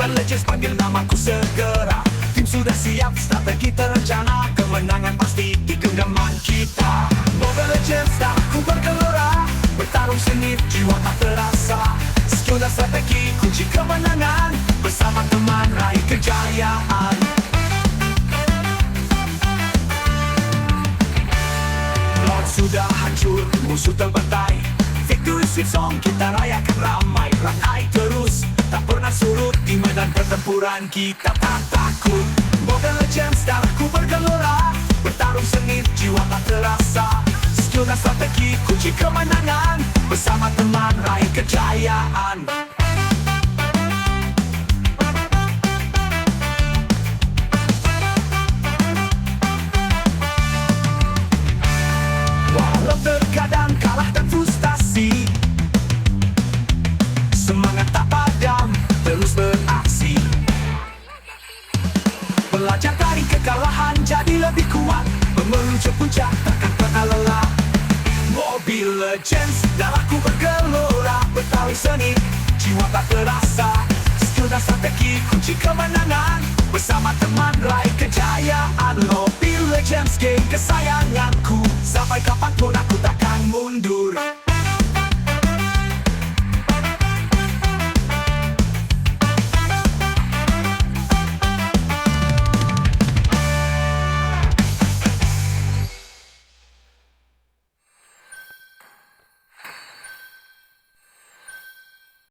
Mobile Legends panggil namaku segera. Tim sudah siap, strategi terencana, kemenangan pasti di genggaman kita. Mobile Legends darahku bergelora, bertarung sengit, jiwa tak terasa. Skill dan strategi kunci kemenangan, bersama teman raih kejayaan. Laut sudah hancur, musuh terbantai. Victory sweet song kita rayakan ramai. Rakai terus, tak pernah surut. Di medan pertempuran kita tak takut. Mobile Legends darahku bergelora, bertarung sengit, jiwa tak terasa. Skill dan strategi kunci kemenangan, bersama teman raih kejayaan. Walau terkadang kalah dan frustasi, semangat tak padam, terus beraksi. Belajar dari kekalahan, jadi lebih kuat, menuju puncak, takkan pernah lelah. Mobile Legends, darahku bergelora, bertarung seni, jiwa tak terasa. Skill dan strategi kunci kemenangan, bersama teman raih kejayaan. Mobile Legends game kesayanganku, sampai kapanpun aku